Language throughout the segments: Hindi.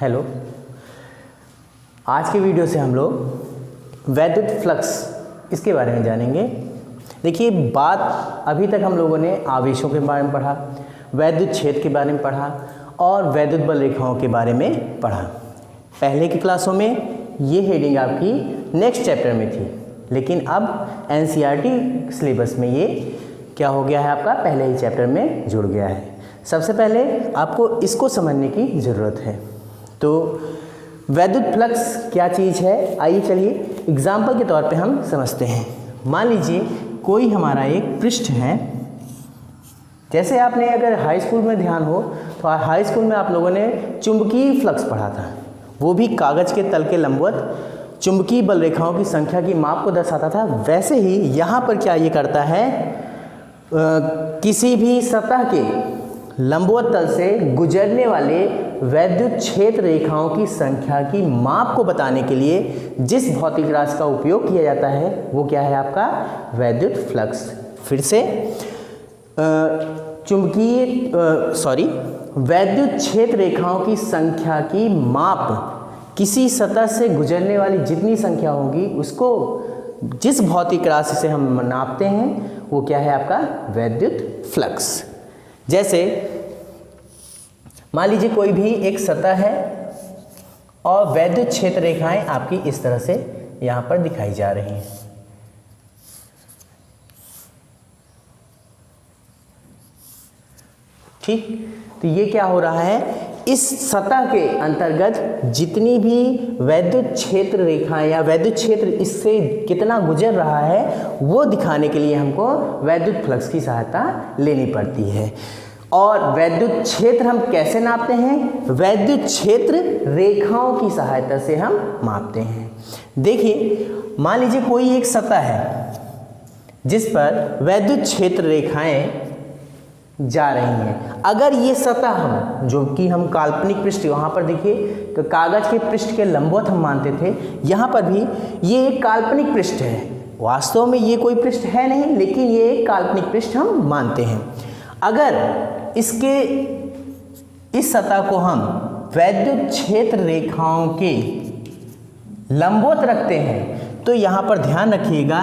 हेलो, आज के वीडियो से हम लोग वैद्युत फ्लक्स इसके बारे में जानेंगे। देखिए, बात अभी तक हम लोगों ने आवेशों के बारे में पढ़ा, वैद्युत क्षेत्र के बारे में पढ़ा और वैद्युत बल रेखाओं के बारे में पढ़ा। पहले की क्लासों में ये हेडिंग आपकी नेक्स्ट चैप्टर में थी, लेकिन अब एनसीईआरटी सिलेबस में ये क्या हो गया है, आपका पहले ही चैप्टर में जुड़ गया है। सबसे पहले आपको इसको समझने की ज़रूरत है। तो वैद्युत फ्लक्स क्या चीज़ है, आइए चलिए एग्जाम्पल के तौर पे हम समझते हैं। मान लीजिए कोई हमारा एक पृष्ठ है। जैसे आपने अगर हाई स्कूल में ध्यान हो तो हाई स्कूल में आप लोगों ने चुंबकीय फ्लक्स पढ़ा था, वो भी कागज़ के तल के लंबवत चुंबकीय बल रेखाओं की संख्या की माप को दर्शाता था। वैसे ही यहाँ पर क्या ये करता है, किसी भी सतह के लंबवत तल से गुजरने वाले वैद्युत क्षेत्र रेखाओं की संख्या की माप को बताने के लिए जिस भौतिक राशि का उपयोग किया जाता है वो क्या है, आपका वैद्युत फ्लक्स। फिर से वैद्युत क्षेत्र रेखाओं की संख्या की माप, किसी सतह से गुजरने वाली जितनी संख्या होगी उसको जिस भौतिक राशि से हम नापते हैं वो क्या है, आपका वैद्युत फ्लक्स। जैसे मान लीजिए कोई भी एक सतह है और वैद्युत क्षेत्र रेखाएं आपकी इस तरह से यहाँ पर दिखाई जा रही हैं। ठीक, तो ये क्या हो रहा है, इस सतह के अंतर्गत जितनी भी वैद्युत क्षेत्र रेखाएं या वैद्युत क्षेत्र इससे कितना गुजर रहा है वो दिखाने के लिए हमको वैद्युत फ्लक्स की सहायता लेनी पड़ती है। और वैद्युत क्षेत्र हम कैसे नापते हैं, वैद्युत क्षेत्र रेखाओं की सहायता से हम मापते हैं। देखिए, मान लीजिए कोई एक सतह है जिस पर वैद्युत क्षेत्र रेखाएं जा रही हैं। अगर ये सतह हम, जो कि हम काल्पनिक पृष्ठ वहाँ पर देखिए तो कागज़ के पृष्ठ के लंबवत हम मानते थे, यहाँ पर भी ये एक काल्पनिक पृष्ठ है। वास्तव में ये कोई पृष्ठ है नहीं, लेकिन ये एक काल्पनिक पृष्ठ हम मानते हैं। अगर इस सतह को हम वैद्युत क्षेत्र रेखाओं के लंबवत रखते हैं तो यहाँ पर ध्यान रखिएगा,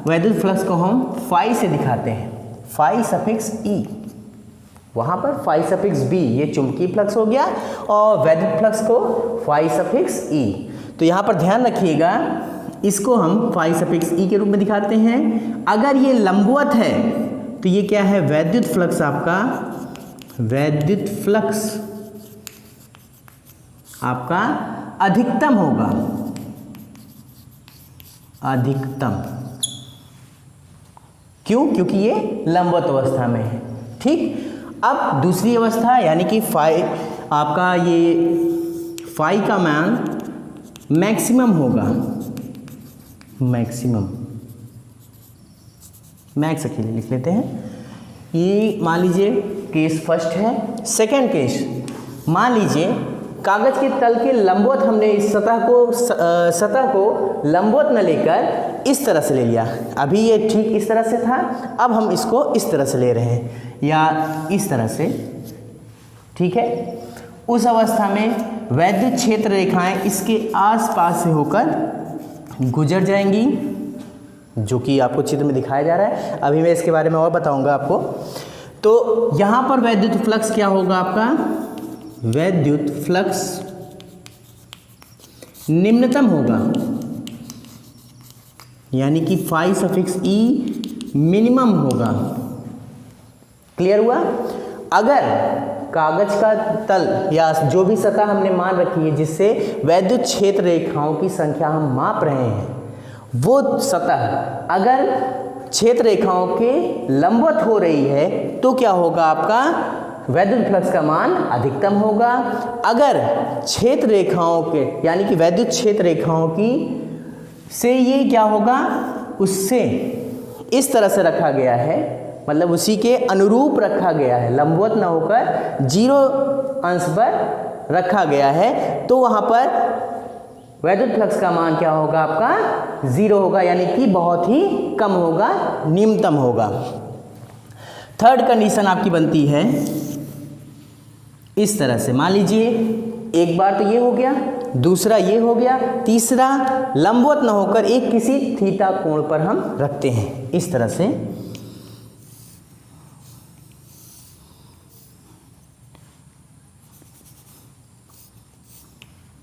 वैद्युत फ्लक्स को हम फाई से दिखाते हैं, फाई सफिक्स ई, वहाँ पर फाई सफिक्स बी, ये चुंबकीय फ्लक्स हो गया, और वैद्युत फ्लक्स को फाई सफिक्स ई। तो यहाँ पर ध्यान रखिएगा, इसको हम फाई सफिक्स ई के रूप में दिखाते हैं। अगर ये लंबवत है तो ये क्या है, वैद्युत फ्लक्स, आपका वैद्युत फ्लक्स आपका अधिकतम होगा, अधिकतम। क्यों? क्योंकि ये लंबवत अवस्था में है। ठीक, अब दूसरी अवस्था यानी कि फाई, आपका ये फाई का मान मैक्सिमम होगा, मैक्सिमम, मैक्स अकेले लिख लेते हैं। ये मान लीजिए केस फर्स्ट है। सेकंड केस, मान लीजिए कागज़ के तल के लंबवत हमने इस सतह को लंबवत न लेकर इस तरह से ले लिया। अभी ये ठीक इस तरह से था, अब हम इसको इस तरह से ले रहे हैं या इस तरह से। ठीक है, उस अवस्था में वैद्युत क्षेत्र रेखाएं इसके आसपास से होकर गुजर जाएंगी, जो कि आपको चित्र में दिखाया जा रहा है। अभी मैं इसके बारे में और बताऊंगा आपको। तो यहाँ पर वैद्युत फ्लक्स क्या होगा, आपका वैद्युत फ्लक्स निम्नतम होगा, यानी कि फाई सफिक्स ई मिनिमम होगा। क्लियर हुआ? अगर कागज का तल या जो भी सतह हमने मान रखी है जिससे वैद्युत क्षेत्र रेखाओं की संख्या हम माप रहे हैं, वो सतह अगर क्षेत्र रेखाओं के लंबवत हो रही है तो क्या होगा, आपका वैद्युत फ्लक्स का मान अधिकतम होगा। अगर क्षेत्र रेखाओं के यानी कि वैद्युत क्षेत्र रेखाओं की से ये क्या होगा, उससे इस तरह से रखा गया है, मतलब उसी के अनुरूप रखा गया है, लंबवत ना होकर 0 अंश पर रखा गया है, तो वहाँ पर वैद्युत फ्लक्स का मान क्या होगा, आपका 0 होगा, यानी कि बहुत ही कम होगा, न्यूनतम होगा। थर्ड कंडीशन आपकी बनती है इस तरह से। मान लीजिए एक बार तो ये हो गया, दूसरा ये हो गया, तीसरा लंबवत न होकर एक किसी थीटा कोण पर हम रखते हैं इस तरह से।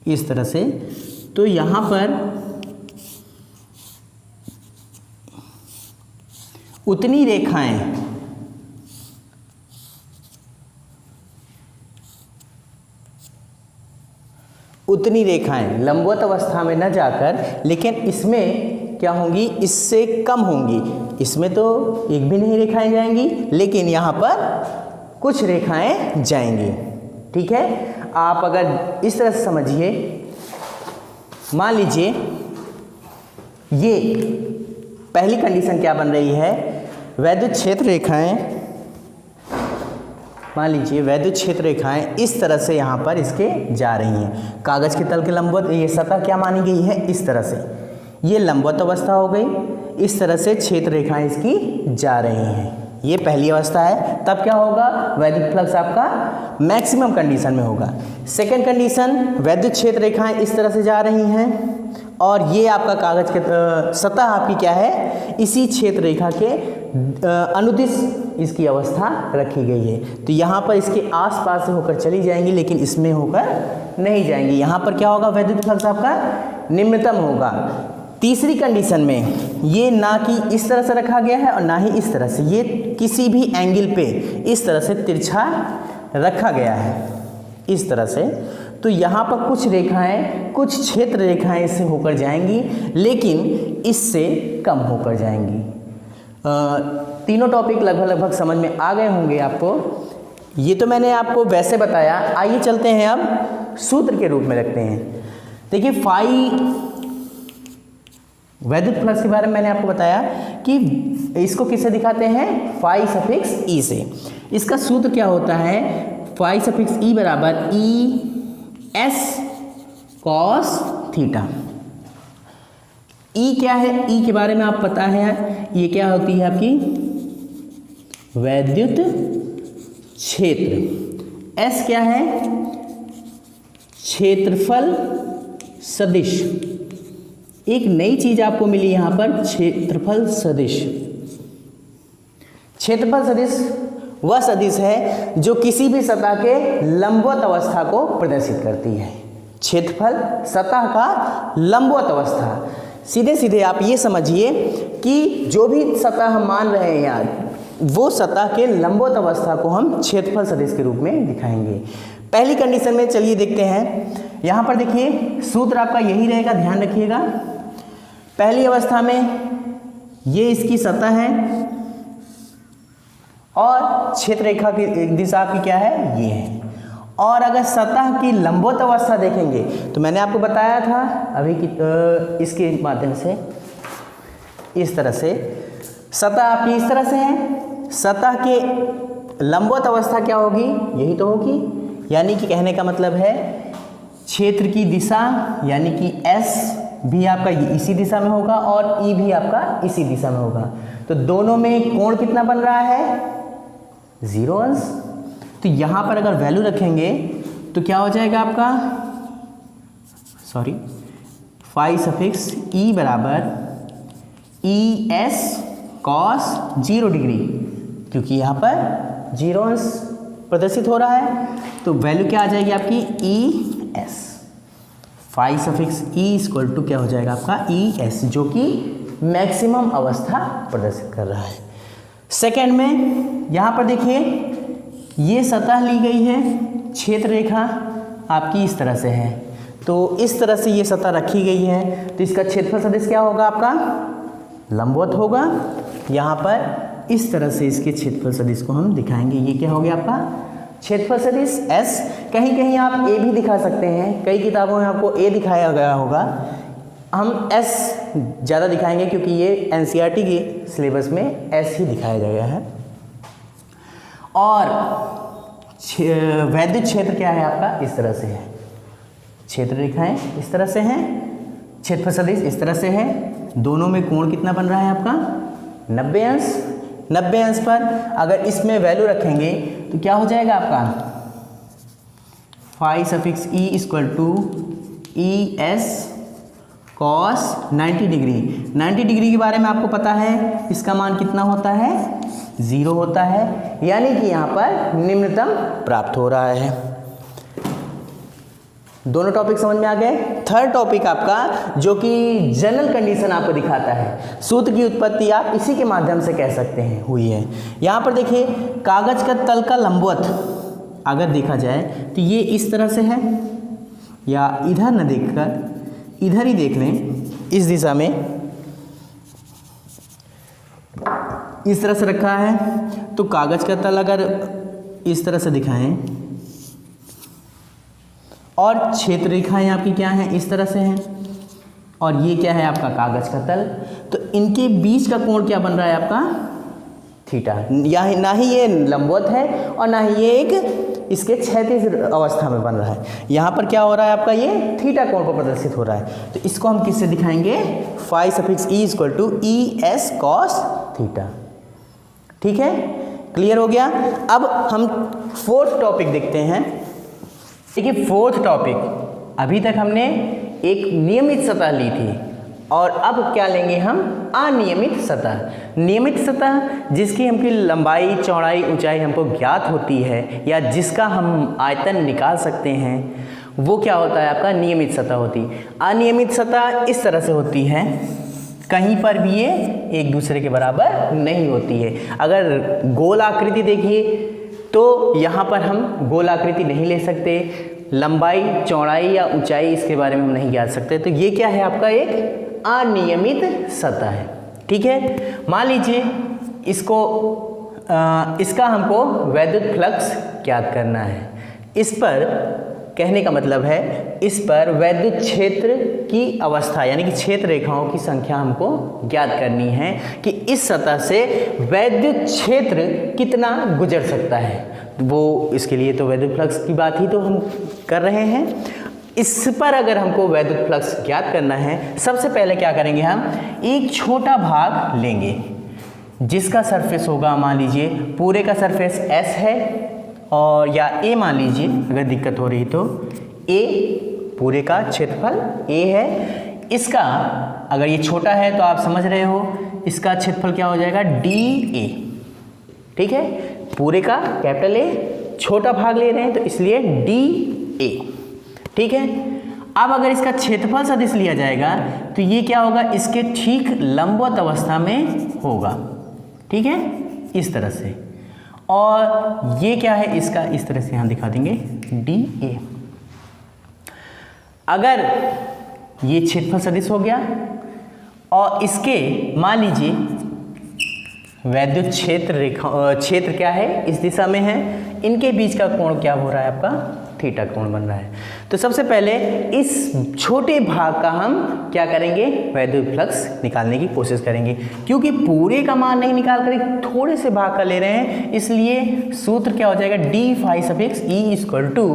इस तरह से तो यहाँ पर उतनी रेखाएं लंबवत अवस्था में न जाकर, लेकिन इसमें क्या होंगी, इससे कम होंगी। इसमें तो एक भी नहीं रेखाएं जाएंगी, लेकिन यहाँ पर कुछ रेखाएं जाएंगी। ठीक है, आप अगर इस तरह से समझिए, मान लीजिए ये पहली कंडीशन क्या बन रही है, वैद्युत क्षेत्र रेखाएं, मान लीजिए वैद्युत क्षेत्र रेखाएं इस तरह से यहाँ पर इसके जा रही हैं। कागज़ के तल के लंबवत ये सतह क्या मानी गई है, इस तरह से ये लंबवत अवस्था हो गई। इस तरह से क्षेत्र रेखाएं इसकी जा रही हैं, ये पहली अवस्था है। तब क्या होगा, वैद्युत फ्लक्स आपका मैक्सिमम कंडीशन में होगा। सेकंड कंडीशन, वैद्युत क्षेत्र रेखाएं इस तरह से जा रही हैं और ये आपका कागज़ के सतह आपकी क्या है, इसी क्षेत्र रेखा के अनुदिश इसकी अवस्था रखी गई है। तो यहाँ पर इसके आसपास से होकर चली जाएंगी, लेकिन इसमें होकर नहीं जाएंगी। यहाँ पर क्या होगा, वैद्युत फ्लक्स आपका निम्नतम होगा। तीसरी कंडीशन में ये ना कि इस तरह से रखा गया है और ना ही इस तरह से, ये किसी भी एंगल पे इस तरह से तिरछा रखा गया है, इस तरह से। तो यहाँ पर कुछ रेखाएं, कुछ क्षेत्र रेखाएं इससे होकर जाएंगी, लेकिन इससे कम होकर जाएंगी। तीनों टॉपिक लगभग समझ में आ गए होंगे आपको। ये तो मैंने आपको वैसे बताया। आइए चलते हैं अब सूत्र के रूप में रखते हैं। देखिए फाई वैद्युत फ्लक्स के बारे में मैंने आपको बताया कि इसको किससे दिखाते हैं, फाई सफिक्स ई से। इसका सूत्र क्या होता है, फाई सफिक्स ई बराबर ई एस कॉस थीटा। ई क्या है, ई के बारे में आप पता है, ये क्या होती है आपकी वैद्युत क्षेत्र। एस क्या है, क्षेत्रफल सदिश। एक नई चीज आपको मिली यहां पर, क्षेत्रफल सदिश। क्षेत्रफल सदिश वह सदिश है जो किसी भी सतह के लंबवत अवस्था को प्रदर्शित करती है। क्षेत्रफल सतह का लंबवत अवस्था। सीधे सीधे आप ये समझिए कि जो भी सतह हम मान रहे हैं यहाँ, वो सतह के लंबवत अवस्था को हम क्षेत्रफल सदिश के रूप में दिखाएंगे। पहली कंडीशन में चलिए देखते हैं। यहाँ पर देखिए सूत्र आपका यही रहेगा, ध्यान रखिएगा। पहली अवस्था में ये इसकी सतह है और क्षेत्र रेखा की दिशा आपकी क्या है, ये है। और अगर सतह की लंबवत अवस्था देखेंगे तो मैंने आपको बताया था अभी कि इसके माध्यम से, इस तरह से सतह आपकी इस तरह से है। सतह के लंबवत अवस्था क्या होगी, यही तो होगी। यानी कि कहने का मतलब है क्षेत्र की दिशा, यानी कि एस भी आपका इसी दिशा में होगा और ई भी आपका इसी दिशा में होगा। तो दोनों में कोण कितना बन रहा है, 0 अंश। तो यहाँ पर अगर वैल्यू रखेंगे तो क्या हो जाएगा आपका, फाई सफिक्स ई बराबर ई एस कॉस 0 डिग्री, क्योंकि यहाँ पर 0 अंश प्रदर्शित हो रहा है। तो वैल्यू क्या आ जाएगी आपकी, E S. Phi suffix E equal to क्या हो जाएगा आपका, ई एस, जो कि मैक्सिमम अवस्था प्रदर्शित कर रहा है। सेकेंड में यहाँ पर देखिए ये सतह ली गई है, क्षेत्र रेखा आपकी इस तरह से है। तो इस तरह से ये सतह रखी गई है, तो इसका क्षेत्रफल सदिश क्या होगा आपका, लंबवत होगा। यहाँ पर इस तरह से इसके क्षेत्रफल सदिश को हम दिखाएंगे। ये क्या हो गया आपका क्षेत्रफल सदिश एस। कहीं कहीं आप ए भी दिखा सकते हैं, कई किताबों में आपको ए दिखाया गया होगा। हम एस ज़्यादा दिखाएंगे क्योंकि ये एनसीईआरटी के सिलेबस में एस ही दिखाया गया है। और वैद्युत क्षेत्र क्या है आपका, इस तरह से है। क्षेत्र रेखाएं इस तरह से हैं, क्षेत्रफल सदिश इस तरह से है। दोनों में कोण कितना बन रहा है आपका, 90 अंश। 90 अंश पर अगर इसमें वैल्यू रखेंगे तो क्या हो जाएगा आपका, phi suffix E equal to E S cos 90 degree. 90 degree के बारे में आपको पता है, इसका मान कितना होता है, 0 होता है, यानी कि यहाँ पर निम्नतम प्राप्त हो रहा है। दोनों टॉपिक समझ में आ गए। थर्ड टॉपिक आपका जो कि जनरल कंडीशन आपको दिखाता है, सूत्र की उत्पत्ति आप इसी के माध्यम से कह सकते हैं हुई है। यहाँ पर देखिए, कागज का तल का लंबवत अगर देखा जाए तो ये इस तरह से है, या इधर न देखकर इधर ही देख लें, इस दिशा में इस तरह से रखा है। तो कागज का तल अगर इस तरह से दिखाएं और क्षेत्र रेखाएं आपकी क्या हैं, इस तरह से हैं, और ये क्या है आपका कागज का तल, तो इनके बीच का कोण क्या बन रहा है आपका, थीटा। ना ही ये लंबवत है और ना ही ये एक इसके क्षैतिज अवस्था में बन रहा है। यहाँ पर क्या हो रहा है आपका, ये थीटा कोण पर प्रदर्शित हो रहा है। तो इसको हम किससे दिखाएंगे, phi suffix E equal to E S cos theta. ठीक है, क्लियर हो गया। अब हम फोर्थ टॉपिक देखते हैं। देखिए, फोर्थ टॉपिक, अभी तक हमने एक नियमित सतह ली थी और अब क्या लेंगे हम, अनियमित सतह। नियमित सतह जिसकी हमकी लंबाई, चौड़ाई, ऊंचाई हमको ज्ञात होती है या जिसका हम आयतन निकाल सकते हैं, वो क्या होता है आपका, नियमित सतह होती है। अनियमित सतह इस तरह से होती है, कहीं पर भी ये एक दूसरे के बराबर नहीं होती है। अगर गोल आकृति देखिए तो यहाँ पर हम गोल आकृति नहीं ले सकते, लंबाई, चौड़ाई या ऊंचाई इसके बारे में हम नहीं जान सकते। तो ये क्या है आपका, एक अनियमित सतह है। ठीक है, मान लीजिए इसका हमको वैद्युत फ्लक्स ज्ञात करना है। इस पर कहने का मतलब है, इस पर वैद्युत क्षेत्र की अवस्था यानी कि क्षेत्र रेखाओं की संख्या हमको ज्ञात करनी है कि इस सतह से वैद्युत क्षेत्र कितना गुजर सकता है। वो इसके लिए तो वैद्युत फ्लक्स की बात ही तो हम कर रहे हैं। इस पर अगर हमको वैद्युत फ्लक्स ज्ञात करना है, सबसे पहले क्या करेंगे, हम एक छोटा भाग लेंगे जिसका सरफेस होगा, मान लीजिए पूरे का सरफेस S है, और या A मान लीजिए, अगर दिक्कत हो रही तो A पूरे का क्षेत्रफल A है। इसका अगर ये छोटा है तो आप समझ रहे हो, इसका क्षेत्रफल क्या हो जाएगा, DA। ठीक है, पूरे का कैपिटल A, छोटा भाग ले रहे हैं तो इसलिए DA। ठीक है, अब अगर इसका क्षेत्रफल सदिश लिया जाएगा तो ये क्या होगा, इसके ठीक लंबवत अवस्था में होगा। ठीक है, इस तरह से, और ये क्या है, इसका इस तरह से यहाँ दिखा देंगे DA। अगर ये क्षेत्रफल सदिश हो गया और इसके मान लीजिए वैद्युत क्षेत्र क्या है, इस दिशा में है, इनके बीच का कोण क्या हो रहा है आपका, थीटा कोण बन रहा है। तो सबसे पहले इस छोटे भाग का हम क्या करेंगे, वैद्युत फ्लक्स निकालने की कोशिश करेंगे। क्योंकि पूरे का मान नहीं निकाल कर थोड़े से भाग का ले रहे हैं, इसलिए सूत्र क्या हो जाएगा, D phi suffix E equal to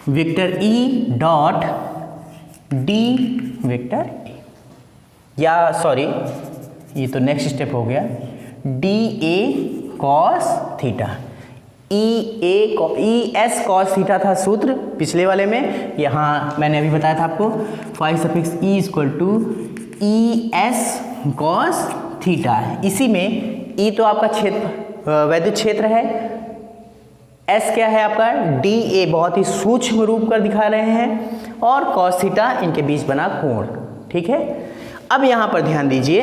vector E dot D vector A, या सॉरी ये तो नेक्स्ट स्टेप हो गया, D A cos theta. E S cos theta था सूत्र पिछले वाले में, यहाँ मैंने अभी बताया था आपको phi suffix E equal to E S cos theta है। इसी में ई तो आपका क्षेत्र वैद्युत क्षेत्र है, एस क्या है आपका, डी ए बहुत ही सूक्ष्म रूप कर दिखा रहे हैं, और कॉस थीटा इनके बीच बना कोण। ठीक है, अब यहाँ पर ध्यान दीजिए,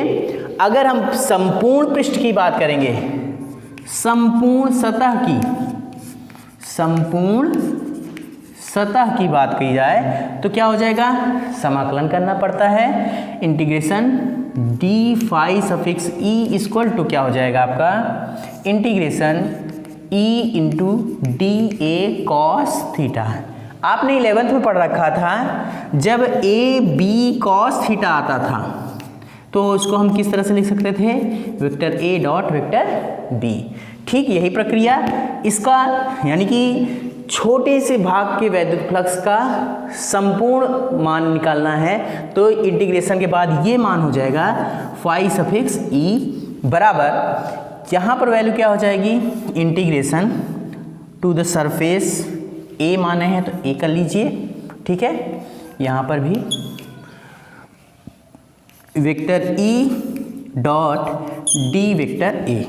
अगर हम संपूर्ण पृष्ठ की बात करेंगे, संपूर्ण सतह की बात की जाए तो क्या हो जाएगा, समाकलन करना पड़ता है, integration D phi suffix E equal to क्या हो जाएगा आपका, integration E into D A cos theta. आपने 11th में पढ़ रखा था, जब ए बी कॉस थीटा आता था तो उसको हम किस तरह से लिख सकते थे, vector A dot vector B. ठीक यही प्रक्रिया इसका, यानी कि छोटे से भाग के वैद्युत फ्लक्स का संपूर्ण मान निकालना है तो इंटीग्रेशन के बाद ये मान हो जाएगा फाई सफिक्स ई बराबर, यहाँ पर वैल्यू क्या हो जाएगी, integration to the surface A माने हैं तो ए कर लीजिए, ठीक है। यहाँ पर भी vector E dot D vector ए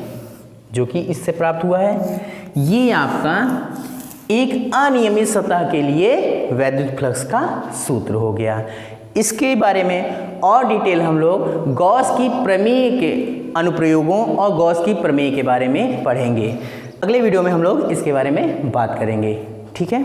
जो कि इससे प्राप्त हुआ है, ये आपका एक अनियमित सतह के लिए वैद्युत फ्लक्स का सूत्र हो गया। इसके बारे में और डिटेल हम लोग गॉस की प्रमेय के अनुप्रयोगों और गॉस की प्रमेय के बारे में पढ़ेंगे। अगले वीडियो में हम लोग इसके बारे में बात करेंगे, ठीक है।